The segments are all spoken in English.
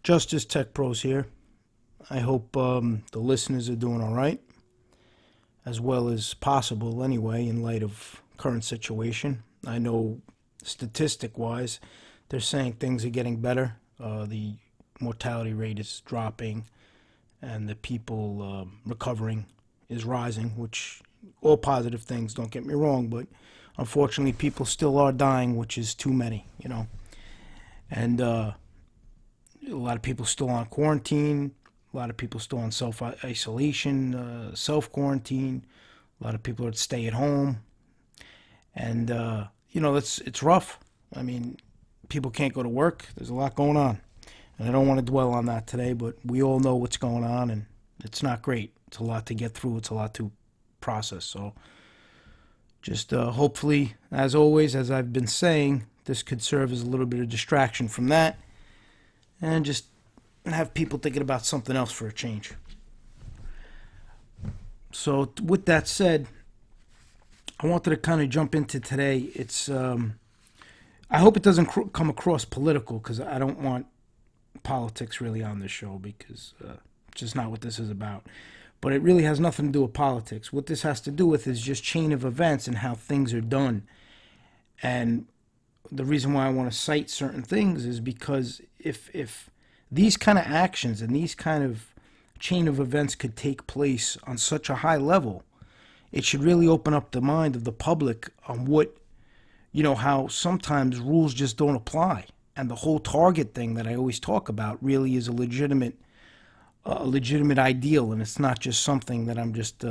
Justice Tech Pros here. I hope the listeners are doing all right, as well as possible anyway, in light of current situation. I know statistic-wise, they're saying things are getting better. The mortality rate is dropping, and the people recovering is rising, which all positive things, don't get me wrong, but unfortunately people still are dying, which is too many, And a lot of people still on quarantine, a lot of people still on self-isolation, self-quarantine, a lot of people are at stay at home, and it's rough. I mean, people can't go to work. There's a lot going on, and I don't want to dwell on that today, but we all know what's going on, and it's not great. It's a lot to get through. It's a lot to process. So just hopefully, as always, as I've been saying, this could serve as a little bit of distraction from that, and just have people thinking about something else for a change. So with that said, I wanted to kind of jump into today. It's I hope it doesn't come across political, because I don't want politics really on this show, because it's just not what this is about. But it really has nothing to do with politics. What this has to do with is just chain of events and how things are done. And the reason why I want to cite certain things is because if these kind of actions and these kind of chain of events could take place on such a high level, it should really open up the mind of the public on what, how sometimes rules just don't apply. And the whole Target thing that I always talk about really is a legitimate ideal, and it's not just something that I'm just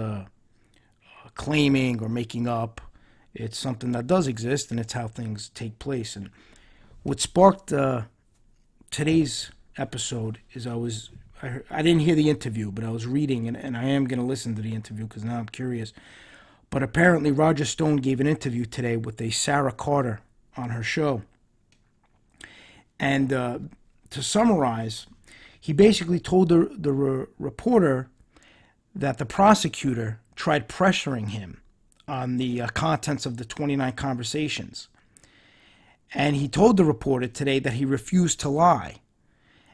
claiming or making up. It's something that does exist, and it's how things take place. And what sparked today's episode is I didn't hear the interview, but I was reading, and I am going to listen to the interview because now I'm curious. But apparently Roger Stone gave an interview today with a Sarah Carter on her show. And to summarize, he basically told the reporter that the prosecutor tried pressuring him on the contents of the 29 conversations. And he told the reporter today that he refused to lie.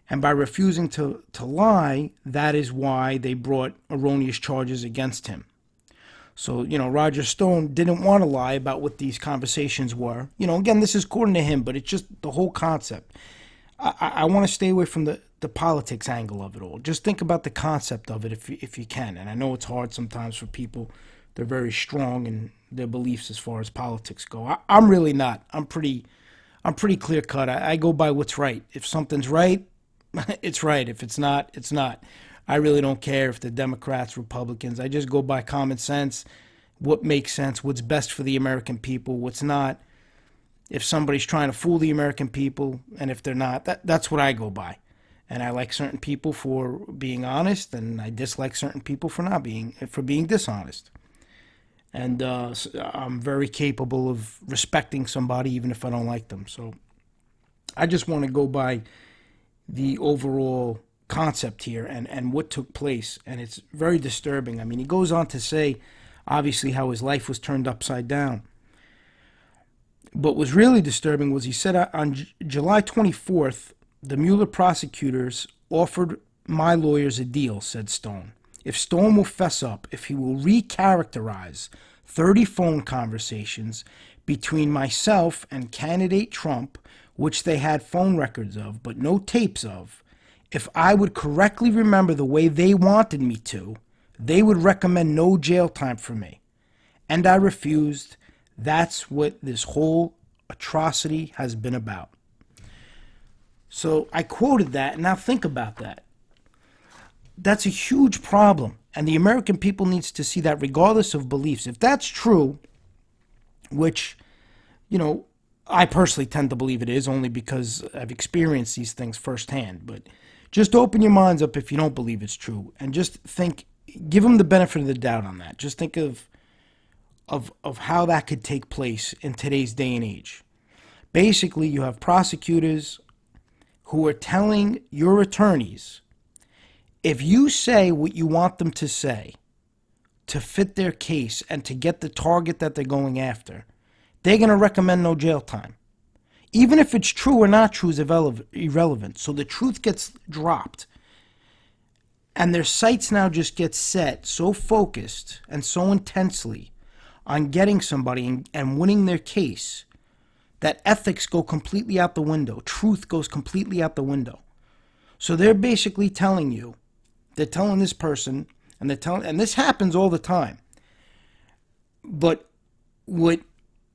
And by refusing to lie, that is why they brought erroneous charges against him. So, Roger Stone didn't want to lie about what these conversations were. Again, this is according to him, but it's just the whole concept. I want to stay away from the politics angle of it all. Just think about the concept of it if you can. And I know it's hard sometimes for people. They're very strong in their beliefs as far as politics go. I'm really not. I'm pretty clear cut. I go by what's right. If something's right, it's right. If it's not, it's not. I really don't care if the Democrats, Republicans. I just go by common sense, what makes sense, what's best for the American people, what's not. If somebody's trying to fool the American people, and if they're not, that's what I go by. And I like certain people for being honest, and I dislike certain people for being dishonest. And I'm very capable of respecting somebody even if I don't like them. So I just want to go by the overall concept here and what took place. And it's very disturbing. I mean, he goes on to say, obviously, how his life was turned upside down. But what was really disturbing was he said on July 24th, the Mueller prosecutors offered my lawyers a deal, said Stone. If Stone will fess up, if he will recharacterize 30 phone conversations between myself and candidate Trump, which they had phone records of but no tapes of, if I would correctly remember the way they wanted me to, they would recommend no jail time for me. And I refused. That's what this whole atrocity has been about. So I quoted that, and now think about that. That's a huge problem, and the American people needs to see that regardless of beliefs. If that's true, which, I personally tend to believe it is, only because I've experienced these things firsthand, but just open your minds up if you don't believe it's true, and just think, give them the benefit of the doubt on that. Just think of how that could take place in today's day and age. Basically, you have prosecutors who are telling your attorneys, if you say what you want them to say to fit their case and to get the target that they're going after, they're going to recommend no jail time. Even if it's true or not true is irrelevant. So the truth gets dropped. And their sights now just get set so focused and so intensely on getting somebody and winning their case that ethics go completely out the window. Truth goes completely out the window. So they're basically telling you, they're telling this person, and this happens all the time. But what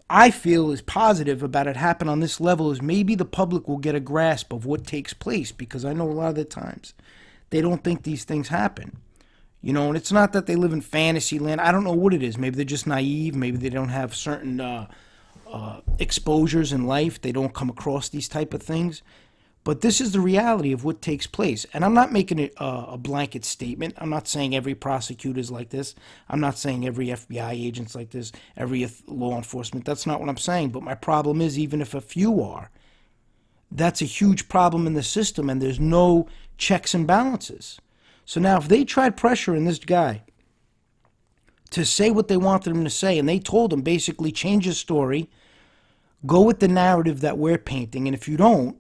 I feel is positive about it happening on this level is maybe the public will get a grasp of what takes place, because I know a lot of the times they don't think these things happen. You know, and it's not that they live in fantasy land. I don't know what it is. Maybe they're just naive. Maybe they don't have certain exposures in life. They don't come across these type of things. But this is the reality of what takes place. And I'm not making it a blanket statement. I'm not saying every prosecutor is like this. I'm not saying every FBI agent's like this, every law enforcement. That's not what I'm saying. But my problem is, even if a few are, that's a huge problem in the system, and there's no checks and balances. So now if they tried pressuring this guy to say what they wanted him to say, and they told him basically change his story, go with the narrative that we're painting, and if you don't,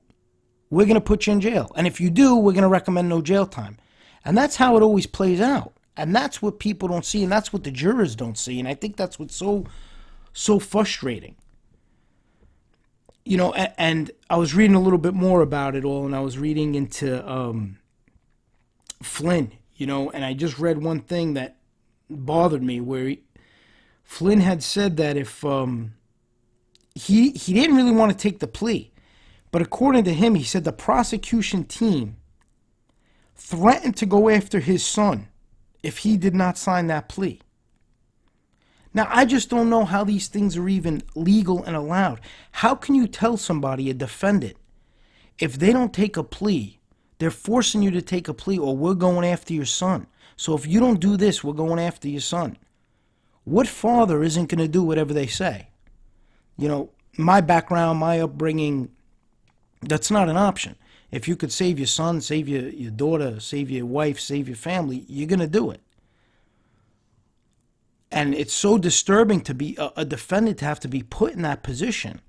we're going to put you in jail. And if you do, we're going to recommend no jail time. And that's how it always plays out. And that's what people don't see, and that's what the jurors don't see. And I think that's what's so frustrating. You know, and I was reading a little bit more about it all, and I was reading into Flynn, you know, and I just read one thing that bothered me, where Flynn had said that if he didn't really want to take the plea. But according to him, he said the prosecution team threatened to go after his son if he did not sign that plea. Now, I just don't know how these things are even legal and allowed. How can you tell somebody, a defendant, if they don't take a plea, they're forcing you to take a plea, or we're going after your son. So if you don't do this, we're going after your son. What father isn't going to do whatever they say? You know, my background, my upbringing, that's not an option. If you could save your son, save your daughter, save your wife, save your family, you're going to do it. And it's so disturbing to be a defendant, to have to be put in that position.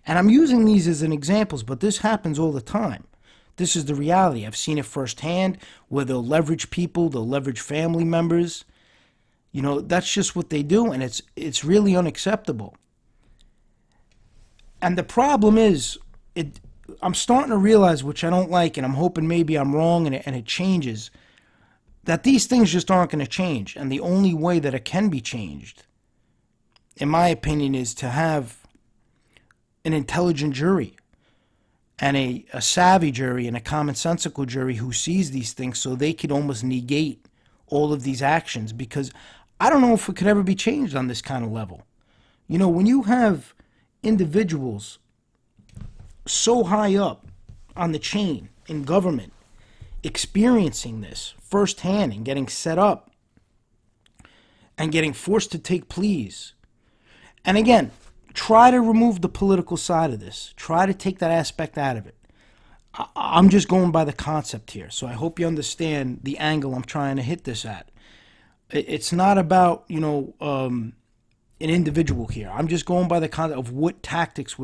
And I'm using these as an examples, but this happens all the time. This is the reality. I've seen it firsthand, where they'll leverage people, they'll leverage family members. You know, that's just what they do, and it's really unacceptable. And the problem is, I'm starting to realize, which I don't like, and I'm hoping maybe I'm wrong and it changes, that these things just aren't going to change. And the only way that it can be changed, in my opinion, is to have an intelligent jury, and a savvy jury, and a commonsensical jury who sees these things, so they could almost negate all of these actions. Because I don't know if it could ever be changed on this kind of level. You know, when you have individuals so high up on the chain in government experiencing this firsthand and getting set up and getting forced to take pleas. And again, try to remove the political side of this. Try to take that aspect out of it. I'm just going by the concept here. So I hope you understand the angle I'm trying to hit this at. It's not about, you know, an individual here. I'm just going by the concept of what tactics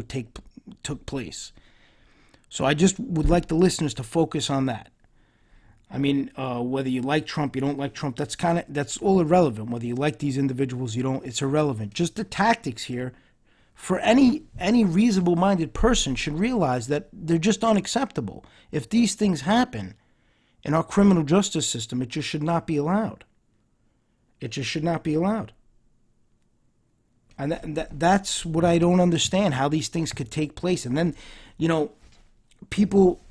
took place. So I just would like the listeners to focus on that. I mean, whether you like Trump, you don't like Trump, that's all irrelevant. Whether you like these individuals, you don't, it's irrelevant. Just the tactics here, for any reasonable-minded person, should realize that they're just unacceptable. If these things happen in our criminal justice system, it just should not be allowed. It just should not be allowed. And that's what I don't understand, how these things could take place. And then, you know, people,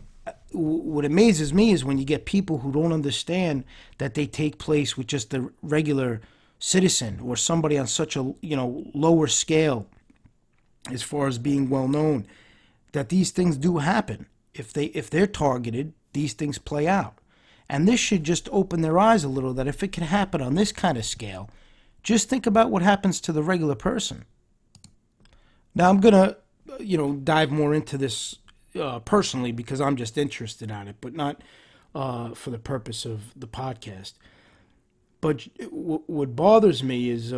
what amazes me is when you get people who don't understand that they take place with just the regular citizen, or somebody on such a, you know, lower scale as far as being well known, that these things do happen. If they're targeted, these things play out. And this should just open their eyes a little, that if it can happen on this kind of scale, just think about what happens to the regular person. Now I'm going to, you know, dive more into this personally, because I'm just interested in it, but not for the purpose of the podcast. But what bothers me is,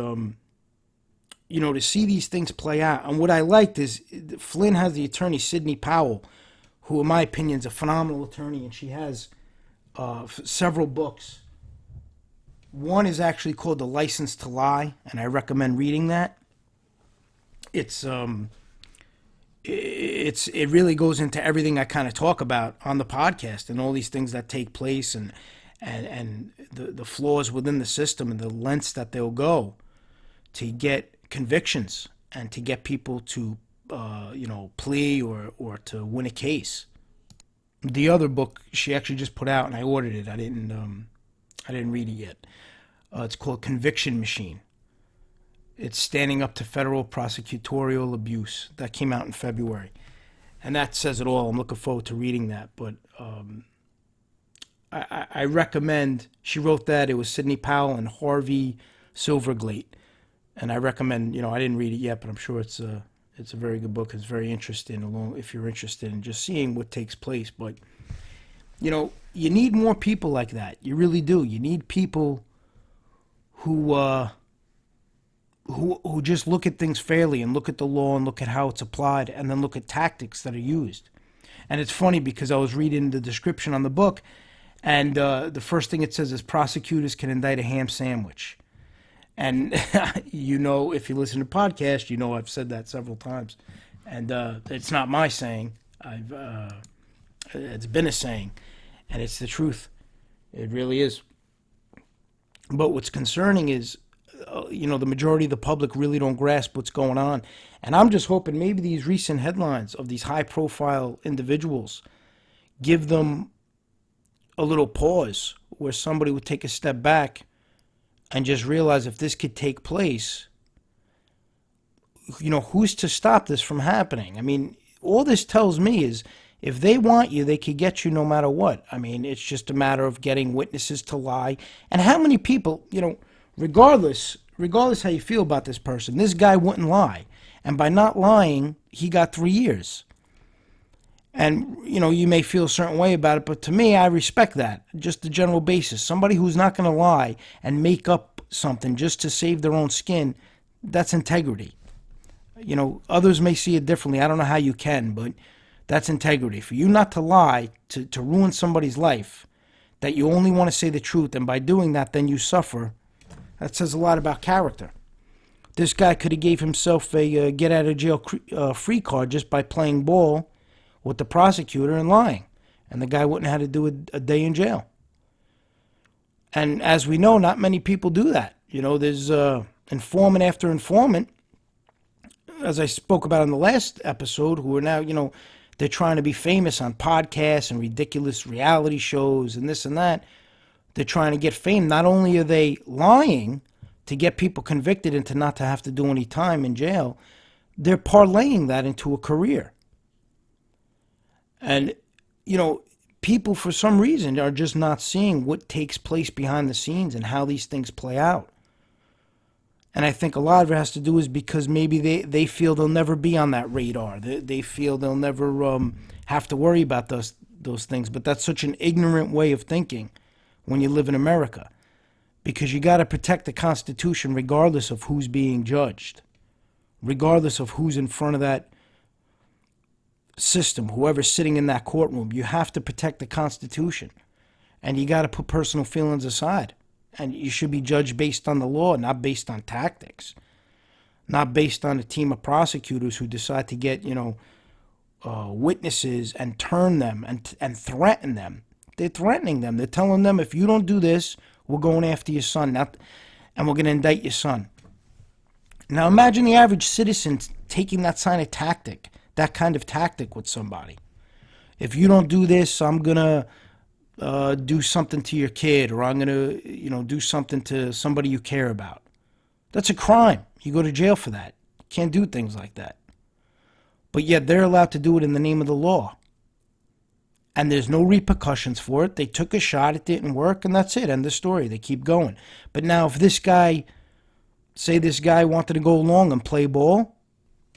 to see these things play out. And what I liked is Flynn has the attorney, Sidney Powell, who in my opinion is a phenomenal attorney, and she has several books. One is actually called The License to Lie, and I recommend reading that. It really goes into everything I kind of talk about on the podcast and all these things that take place and the flaws within the system and the lengths that they'll go to get convictions and to get people to plea or to win a case. The other book she actually just put out, and I ordered it. I didn't read it yet. It's called Conviction Machine. It's Standing Up to Federal Prosecutorial Abuse. That came out in February. And that says it all. I'm looking forward to reading that. But I recommend, she wrote that. It was Sidney Powell and Harvey Silverglate. And I recommend, I didn't read it yet, but I'm sure it's a very good book. It's very interesting, if you're interested in just seeing what takes place. But, you need more people like that. You really do. You need people who just look at things fairly and look at the law and look at how it's applied and then look at tactics that are used. And it's funny because I was reading the description on the book, and the first thing it says is prosecutors can indict a ham sandwich. And if you listen to podcasts, I've said that several times. And it's not my saying. It's been a saying. And it's the truth. It really is. But what's concerning is, the majority of the public really don't grasp what's going on. And I'm just hoping maybe these recent headlines of these high-profile individuals give them a little pause where somebody would take a step back and just realize if this could take place, who's to stop this from happening? I mean, all this tells me is if they want you, they could get you no matter what. I mean, it's just a matter of getting witnesses to lie. And how many people, regardless how you feel about this person, this guy wouldn't lie. And by not lying, he got 3 years. And, you may feel a certain way about it, but to me, I respect that. Just the general basis. Somebody who's not going to lie and make up something just to save their own skin, that's integrity. Others may see it differently. I don't know how you can, but that's integrity. For you not to lie, to ruin somebody's life, that you only want to say the truth, and by doing that, then you suffer, that says a lot about character. This guy could have gave himself a get-out-of-jail-free card just by playing ball with the prosecutor and lying. And the guy wouldn't have had to do a day in jail. And as we know, not many people do that. There's informant after informant, as I spoke about in the last episode, who are now, they're trying to be famous on podcasts and ridiculous reality shows and this and that. They're trying to get fame. Not only are they lying to get people convicted and to not to have to do any time in jail, they're parlaying that into a career. And, people for some reason are just not seeing what takes place behind the scenes and how these things play out. And I think a lot of it has to do is because maybe they feel they'll never be on that radar. They feel they'll never have to worry about those things. But that's such an ignorant way of thinking when you live in America. Because you got to protect the Constitution regardless of who's being judged. Regardless of who's in front of that system, whoever's sitting in that courtroom. You have to protect the Constitution. And you got to put personal feelings aside. And you should be judged based on the law, not based on tactics. Not based on a team of prosecutors who decide to get, witnesses and turn them and threaten them. They're threatening them. They're telling them, if you don't do this, we're going after your son, and we're going to indict your son. Now imagine the average citizen taking that kind of tactic with somebody. If you don't do this, I'm going to do something to your kid, or I'm going to, do something to somebody you care about. That's a crime. You go to jail for that. You can't do things like that. But yet they're allowed to do it in the name of the law. And there's no repercussions for it. They took a shot, it didn't work, and that's it. End of story. They keep going. But now if this guy wanted to go along and play ball,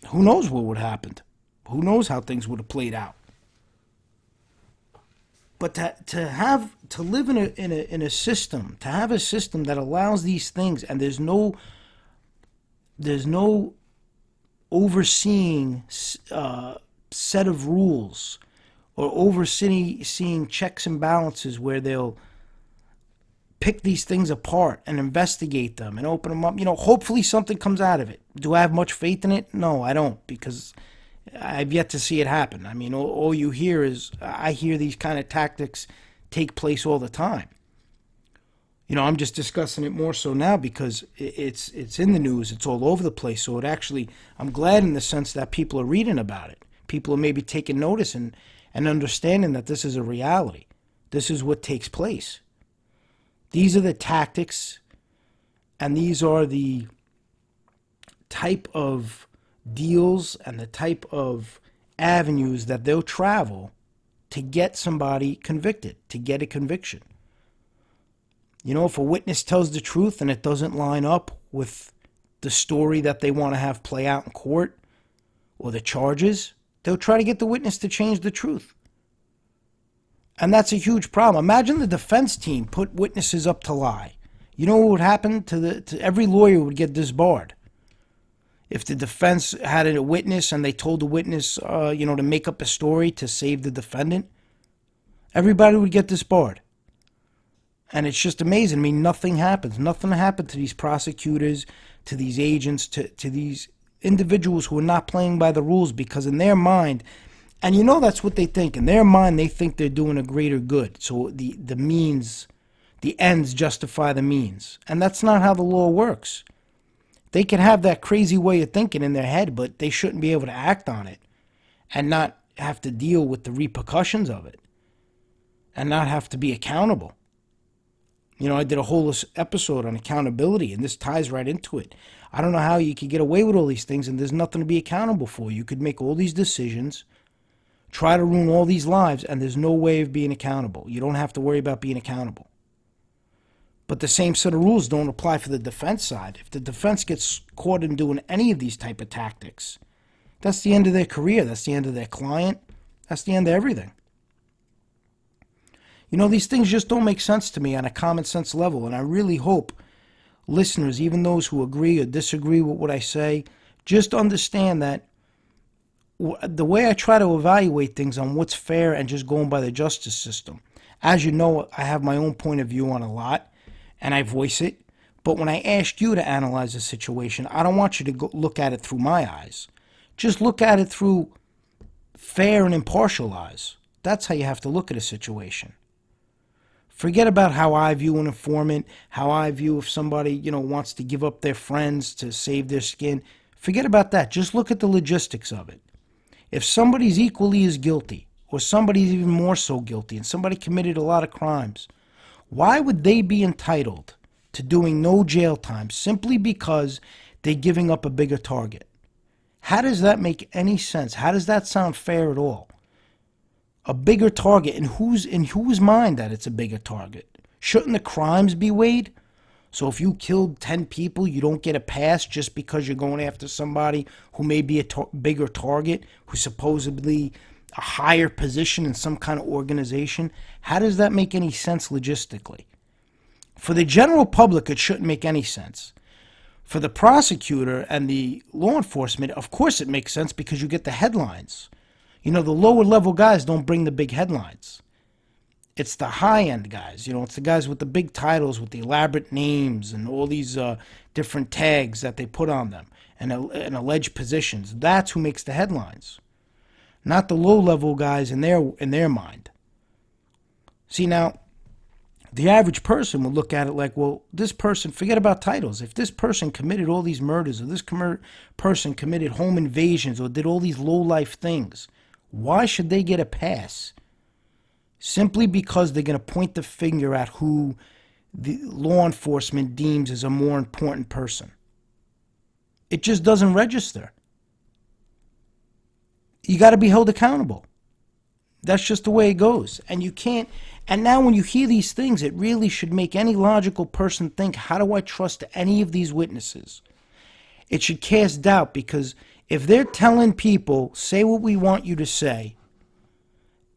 who knows what would have happened? Who knows how things would have played out? But to live in a system, to have a system that allows these things, and there's no There's no overseeing set of rules or overseeing checks and balances where they'll pick these things apart and investigate them and open them up. Hopefully something comes out of it. Do I have much faith in it? No, I don't, because I've yet to see it happen. I mean, all you hear is, I hear these kind of tactics take place all the time. I'm just discussing it more so now because it's in the news. It's all over the place. So I'm glad in the sense that people are reading about it. People are maybe taking notice and understanding that this is a reality. This is what takes place. These are the tactics, and these are the type of deals and the type of avenues that they'll travel to get somebody convicted, to get a conviction. If a witness tells the truth and it doesn't line up with the story that they want to have play out in court or the charges, they'll try to get the witness to change the truth. And that's a huge problem. Imagine the defense team put witnesses up to lie. You know what would happen to every lawyer would get disbarred. If the defense had a witness and they told the witness, to make up a story to save the defendant, everybody would get disbarred. And it's just amazing. I mean, nothing happens. Nothing happened to these prosecutors, to these agents, to these individuals who are not playing by the rules, because in their mind, and that's what they think. In their mind, they think they're doing a greater good. So the ends justify the means. And that's not how the law works. They can have that crazy way of thinking in their head, but they shouldn't be able to act on it and not have to deal with the repercussions of it and not have to be accountable. I did a whole episode on accountability, and this ties right into it. I don't know how you could get away with all these things and there's nothing to be accountable for. You could make all these decisions, try to ruin all these lives, and there's no way of being accountable. You don't have to worry about being accountable. But the same set of rules don't apply for the defense side. If the defense gets caught in doing any of these type of tactics, that's the end of their career. That's the end of their client. That's the end of everything. These things just don't make sense to me on a common sense level, and I really hope listeners, even those who agree or disagree with what I say, just understand that the way I try to evaluate things on what's fair and just going by the justice system. As you know, I have my own point of view on a lot, and I voice it. But when I ask you to analyze a situation, I don't want you to look at it through my eyes. Just look at it through fair and impartial eyes. That's how you have to look at a situation. Forget about how I view an informant, how I view if somebody, wants to give up their friends to save their skin. Forget about that. Just look at the logistics of it. If somebody's equally as guilty, or somebody's even more so guilty, and somebody committed a lot of crimes, why would they be entitled to doing no jail time simply because they're giving up a bigger target? How does that make any sense? How does that sound fair at all? A bigger target, in whose mind that it's a bigger target? Shouldn't the crimes be weighed? So if you killed 10 people, you don't get a pass just because you're going after somebody who may be a bigger target, who's supposedly a higher position in some kind of organization? How does that make any sense logistically? For the general public, it shouldn't make any sense. For the prosecutor and the law enforcement, of course it makes sense because you get the headlines. The lower level guys don't bring the big headlines. It's the high end guys. It's the guys with the big titles, with the elaborate names and all these different tags that they put on them and alleged positions. That's who makes the headlines, not the low level guys in their mind. See, now, the average person will look at it like, well, this person, forget about titles. If this person committed all these murders, or this person committed home invasions, or did all these low-life things, why should they get a pass? Simply because they're going to point the finger at who the law enforcement deems as a more important person. It just doesn't register. You got to be held accountable. That's just the way it goes. And you can't. And now when you hear these things, it really should make any logical person think, how do I trust any of these witnesses? It should cast doubt, because if they're telling people, say what we want you to say,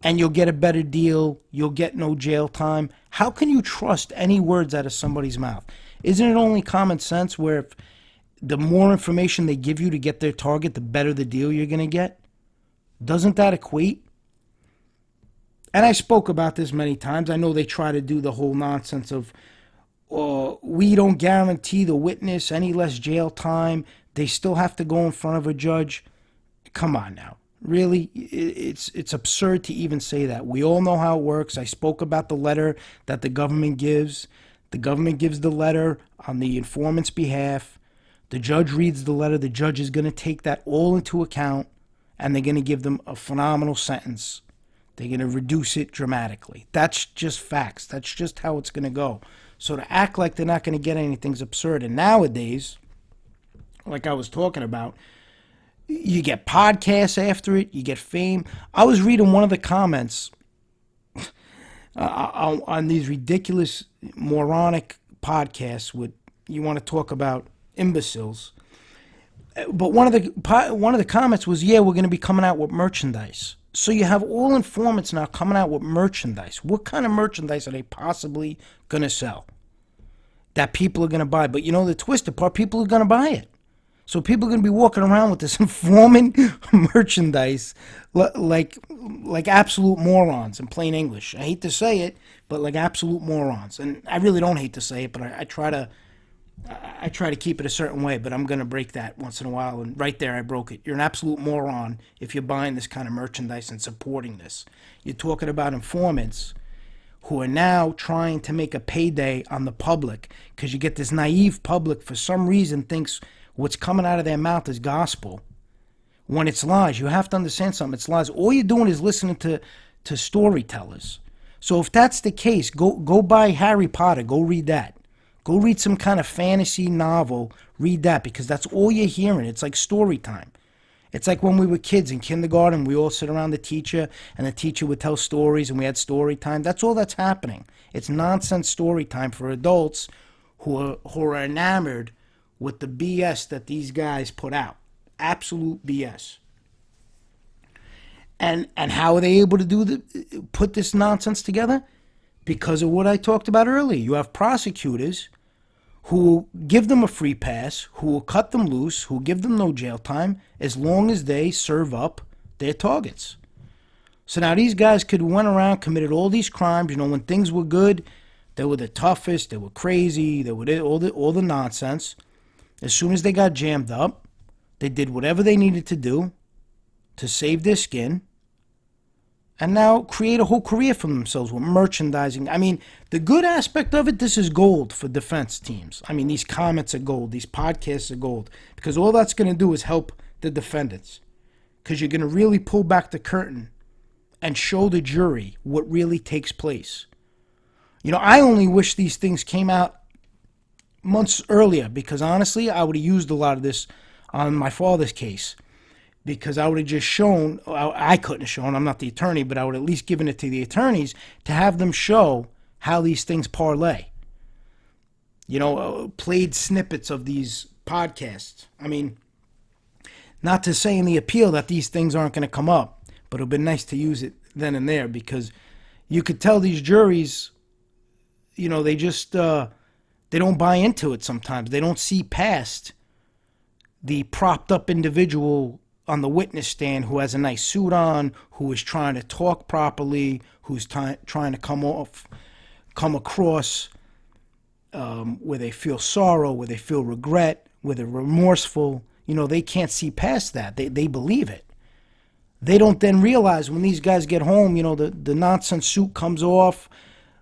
and you'll get a better deal, you'll get no jail time, how can you trust any words out of somebody's mouth? Isn't it only common sense where the more information they give you to get their target, the better the deal you're going to get? Doesn't that equate? And I spoke about this many times. I know they try to do the whole nonsense of, we don't guarantee the witness any less jail time. They still have to go in front of a judge. Come on now. Really? It's absurd to even say that. We all know how it works. I spoke about the letter that the government gives. The government gives the letter on the informant's behalf. The judge reads the letter. The judge is going to take that all into account, and they're going to give them a phenomenal sentence. They're going to reduce it dramatically. That's just facts. That's just how it's going to go. So to act like they're not going to get anything's absurd. And nowadays, like I was talking about, you get podcasts after it. You get fame. I was reading one of the comments on these ridiculous, moronic podcasts with, you want to talk about imbeciles. But one of the comments was, yeah, we're going to be coming out with merchandise. So you have all informants now coming out with merchandise. What kind of merchandise are they possibly going to sell that people are going to buy? But you know the twisted part, people are going to buy it. So people are going to be walking around with this informant merchandise like absolute morons in plain English. I hate to say it, but like absolute morons. And I really don't hate to say it, but I try to keep it a certain way, but I'm going to break that once in a while. And right there, I broke it. You're an absolute moron if you're buying this kind of merchandise and supporting this. You're talking about informants who are now trying to make a payday on the public, because you get this naive public for some reason thinks what's coming out of their mouth is gospel when it's lies. You have to understand something. It's lies. All you're doing is listening to storytellers. So if that's the case, go buy Harry Potter. Go read that. Go read some kind of fantasy novel. Read that, because that's all you're hearing. It's like story time. It's like when we were kids in kindergarten, we all sit around the teacher, and the teacher would tell stories, and we had story time. That's all that's happening. It's nonsense story time for adults who are enamored with the BS that these guys put out. Absolute BS. And how are they able to put this nonsense together? Because of what I talked about earlier. You have prosecutors who will give them a free pass, who will cut them loose, who will give them no jail time, as long as they serve up their targets. So now these guys could went around, committed all these crimes. You know, when things were good, they were the toughest, they were crazy, they were all the nonsense. As soon as they got jammed up, they did whatever they needed to do to save their skin, and now create a whole career for themselves with merchandising. I mean, the good aspect of it, this is gold for defense teams. I mean, these comments are gold. These podcasts are gold. Because all that's going to do is help the defendants. Because you're going to really pull back the curtain and show the jury what really takes place. You know, I only wish these things came out months earlier, because honestly, I would have used a lot of this on my father's case. Because I would have just shown, I couldn't have shown, I'm not the attorney, but I would have at least given it to the attorneys to have them show how these things parlay. You know, played snippets of these podcasts. I mean, not to say in the appeal that these things aren't going to come up, but it would be nice to use it then and there, because you could tell these juries, you know, they just, they don't buy into it sometimes. They don't see past the propped up individual on the witness stand who has a nice suit on, who is trying to talk properly, who's trying to come across where they feel sorrow, where they feel regret, where they're remorseful. You know, they can't see past that. They believe it. They don't then realize when these guys get home, you know, the nonsense suit comes off,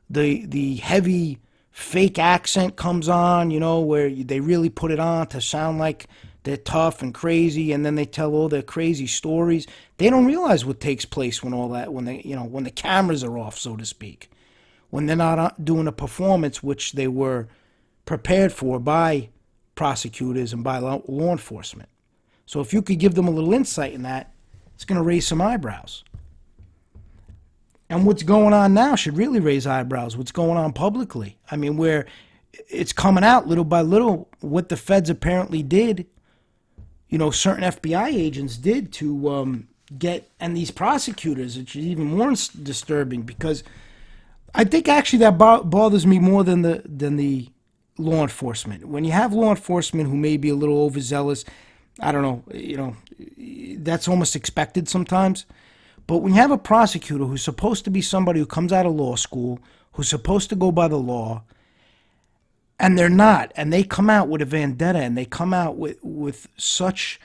the heavy fake accent comes on, you know, where they really put it on to sound like they're tough and crazy, and then they tell all their crazy stories. They don't realize what takes place when when the cameras are off, so to speak, when they're not doing a performance which they were prepared for by prosecutors and by law enforcement. So if you could give them a little insight in that, it's going to raise some eyebrows. And what's going on now should really raise eyebrows. What's going on publicly? I mean, where it's coming out little by little what the feds apparently did. You know, certain FBI agents did to get, and these prosecutors, which is even more disturbing, because I think actually that bothers me more than the law enforcement. When you have law enforcement who may be a little overzealous, I don't know, that's almost expected sometimes. But when you have a prosecutor who's supposed to be somebody who comes out of law school, who's supposed to go by the law, and they're not, and they come out with a vendetta, and they come out with such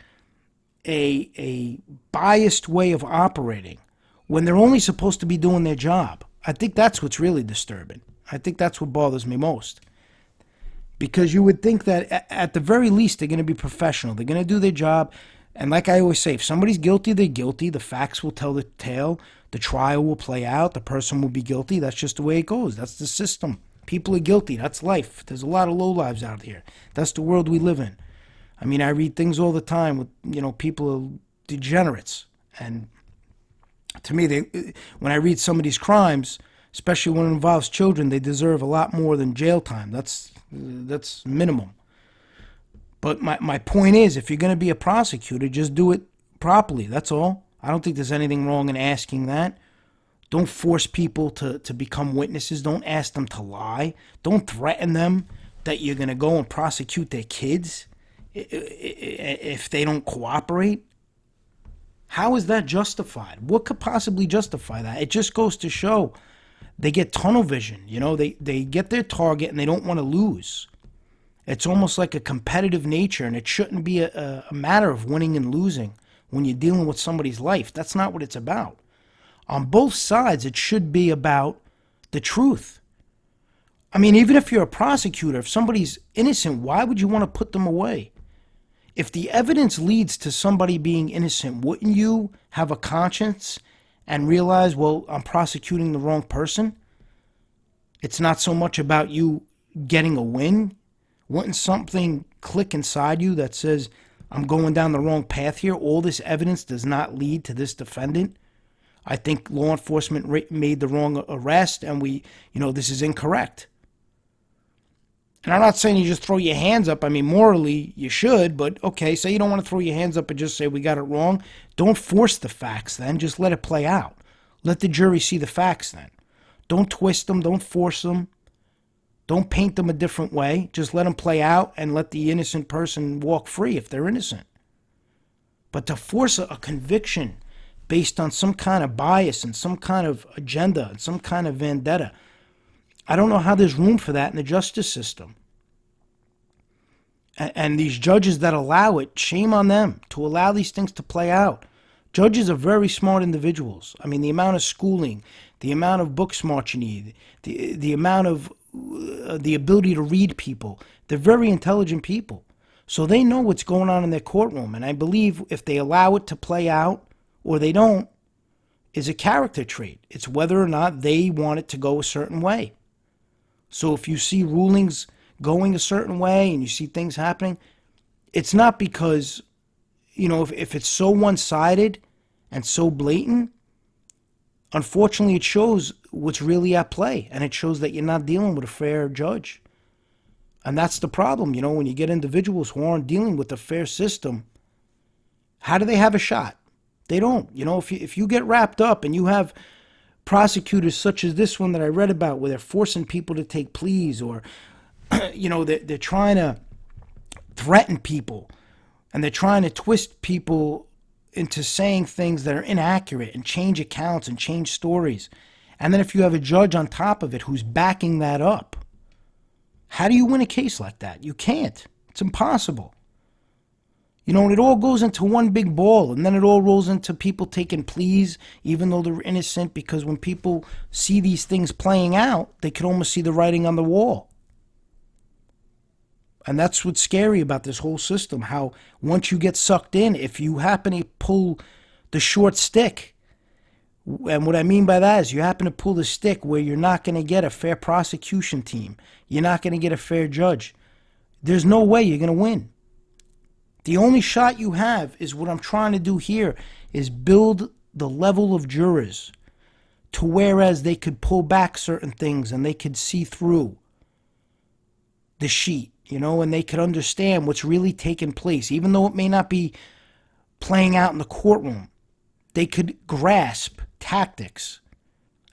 a biased way of operating when they're only supposed to be doing their job. I think that's what's really disturbing. I think that's what bothers me most. Because you would think that at the very least they're going to be professional. They're going to do their job. And like I always say, if somebody's guilty, they're guilty. The facts will tell the tale. The trial will play out. The person will be guilty. That's just the way it goes. That's the system. People are guilty. That's life. There's a lot of lowlives out here. That's the world we live in. I mean, I read things all the time with, people are degenerates. And to me, when I read some of these crimes, especially when it involves children, they deserve a lot more than jail time. That's minimum. But my point is, if you're going to be a prosecutor, just do it properly. That's all. I don't think there's anything wrong in asking that. Don't force people to become witnesses. Don't ask them to lie. Don't threaten them that you're going to go and prosecute their kids if they don't cooperate. How is that justified? What could possibly justify that? It just goes to show they get tunnel vision. They get their target and they don't want to lose. It's almost like a competitive nature, and it shouldn't be a matter of winning and losing when you're dealing with somebody's life. That's not what it's about. On both sides, it should be about the truth. I mean, even if you're a prosecutor, if somebody's innocent, why would you want to put them away? If the evidence leads to somebody being innocent, wouldn't you have a conscience and realize, well, I'm prosecuting the wrong person? It's not so much about you getting a win. Wouldn't something click inside you that says, I'm going down the wrong path here? All this evidence does not lead to this defendant. I think law enforcement made the wrong arrest, and this is incorrect. And I'm not saying you just throw your hands up. I mean, morally, you should, but okay, say you don't want to throw your hands up and just say we got it wrong. Don't force the facts then. Just let it play out. Let the jury see the facts then. Don't twist them. Don't force them. Don't paint them a different way. Just let them play out and let the innocent person walk free if they're innocent. But to force a conviction based on some kind of bias and some kind of agenda and some kind of vendetta, I don't know how there's room for that in the justice system. And these judges that allow it, shame on them to allow these things to play out. Judges are very smart individuals. I mean, the amount of schooling, the amount of book smart you need, the amount of the ability to read people. They're very intelligent people. So they know what's going on in their courtroom. And I believe if they allow it to play out or they don't, is a character trait. It's whether or not they want it to go a certain way. So if you see rulings going a certain way and you see things happening, it's not because, if it's so one-sided and so blatant, unfortunately, it shows what's really at play, and it shows that you're not dealing with a fair judge. And that's the problem, when you get individuals who aren't dealing with a fair system, how do they have a shot? They don't. If you get wrapped up and you have prosecutors such as this one that I read about, where they're forcing people to take pleas, or, they're trying to threaten people, and they're trying to twist people into saying things that are inaccurate and change accounts and change stories. And then if you have a judge on top of it who's backing that up, how do you win a case like that? You can't. It's impossible. And it all goes into one big ball, and then it all rolls into people taking pleas even though they're innocent, because when people see these things playing out, they can almost see the writing on the wall. And that's what's scary about this whole system, how once you get sucked in, if you happen to pull the short stick, and what I mean by that is you happen to pull the stick where you're not going to get a fair prosecution team, you're not going to get a fair judge, there's no way you're going to win. The only shot you have is what I'm trying to do here, is build the level of jurors to whereas they could pull back certain things and they could see through the sheet, and they could understand what's really taking place. Even though it may not be playing out in the courtroom, they could grasp tactics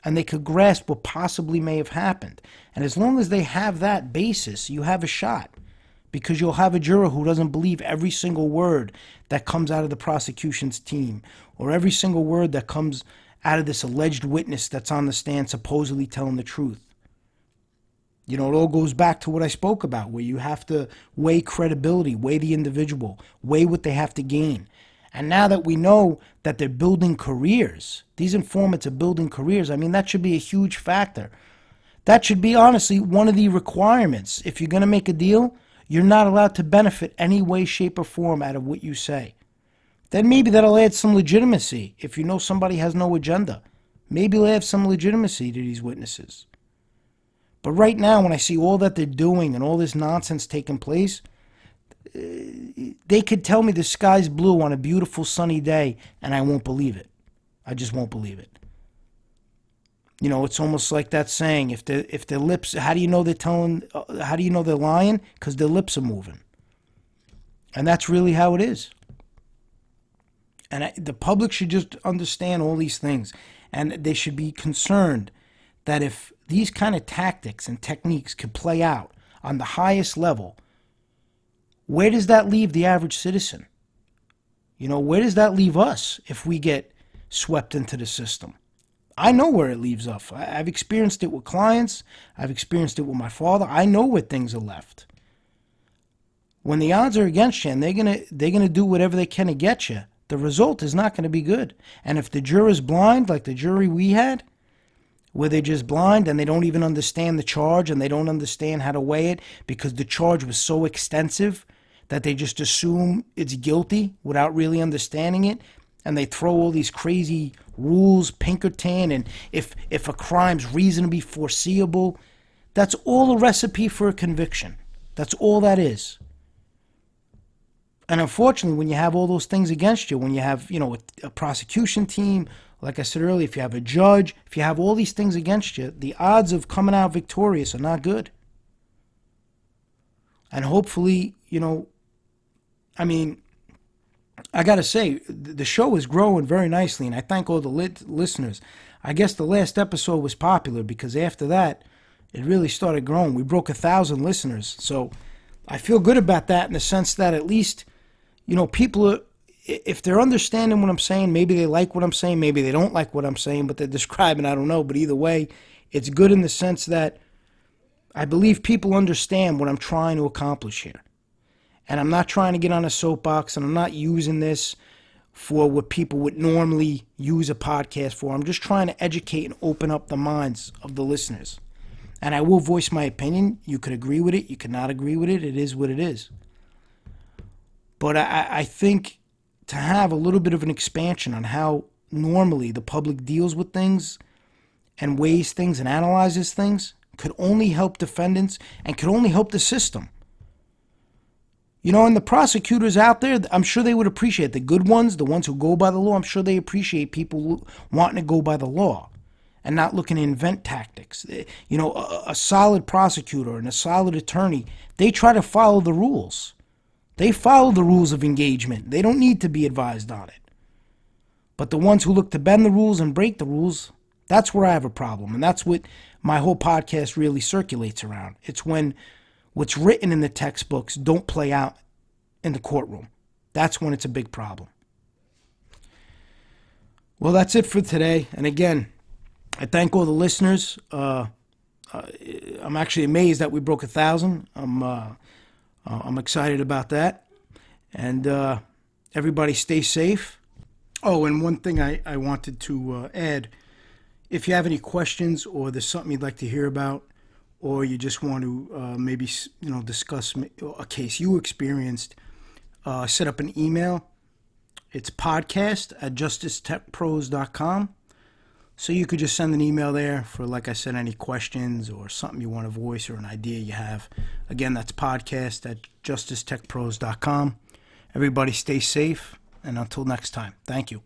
and they could grasp what possibly may have happened. And as long as they have that basis, you have a shot, because you'll have a juror who doesn't believe every single word that comes out of the prosecution's team, or every single word that comes out of this alleged witness that's on the stand supposedly telling the truth. It all goes back to what I spoke about, where you have to weigh credibility, weigh the individual, weigh what they have to gain. And now that we know that they're building careers, these informants are building careers, that should be a huge factor. That should be, honestly, one of the requirements. If you're going to make a deal, you're not allowed to benefit any way, shape, or form out of what you say. Then maybe that'll add some legitimacy. If you know somebody has no agenda, maybe it'll add some legitimacy to these witnesses. But right now, when I see all that they're doing and all this nonsense taking place, they could tell me the sky's blue on a beautiful sunny day, and I won't believe it. I just won't believe it. It's almost like that saying: if their lips, how do you know they're lying? Because their lips are moving, and that's really how it is. And the public should just understand all these things, and they should be concerned that if these kind of tactics and techniques could play out on the highest level, where does that leave the average citizen? Where does that leave us if we get swept into the system? I know where it leaves us. I've experienced it with clients. I've experienced it with my father. I know where things are left. When the odds are against you and they're gonna do whatever they can to get you, the result is not going to be good. And if the juror's blind, like the jury we had, where they're just blind and they don't even understand the charge and they don't understand how to weigh it because the charge was so extensive that they just assume it's guilty without really understanding it, and they throw all these crazy rules, Pinkerton, and if a crime's reasonably foreseeable, that's all a recipe for a conviction. That's all that is. And unfortunately, when you have all those things against you, when you have, a prosecution team, like I said earlier, if you have a judge, if you have all these things against you, the odds of coming out victorious are not good. And hopefully, I got to say, the show is growing very nicely, and I thank all the listeners. I guess the last episode was popular because after that, it really started growing. We broke 1,000 listeners. So I feel good about that in the sense that at least, people are, if they're understanding what I'm saying, maybe they like what I'm saying, maybe they don't like what I'm saying, but they're describing, I don't know. But either way, it's good in the sense that I believe people understand what I'm trying to accomplish here. And I'm not trying to get on a soapbox, and I'm not using this for what people would normally use a podcast for. I'm just trying to educate and open up the minds of the listeners. And I will voice my opinion. You could agree with it. You could not agree with it. It is what it is. But I think to have a little bit of an expansion on how normally the public deals with things and weighs things and analyzes things could only help defendants and could only help the system. And the prosecutors out there, I'm sure they would appreciate the good ones, the ones who go by the law. I'm sure they appreciate people wanting to go by the law and not looking to invent tactics. A solid prosecutor and a solid attorney, they try to follow the rules. They follow the rules of engagement. They don't need to be advised on it. But the ones who look to bend the rules and break the rules, that's where I have a problem. And that's what my whole podcast really circulates around. It's when what's written in the textbooks don't play out in the courtroom. That's when it's a big problem. Well, that's it for today. And again, I thank all the listeners. I'm actually amazed that we broke 1,000. I'm excited about that. And everybody stay safe. Oh, and one thing I wanted to add, if you have any questions or there's something you'd like to hear about, or you just want to maybe discuss a case you experienced, set up an email. It's podcast@justicetechpros.com. So you could just send an email there for, like I said, any questions or something you want to voice or an idea you have. Again, that's podcast@justicetechpros.com. Everybody stay safe, and until next time, thank you.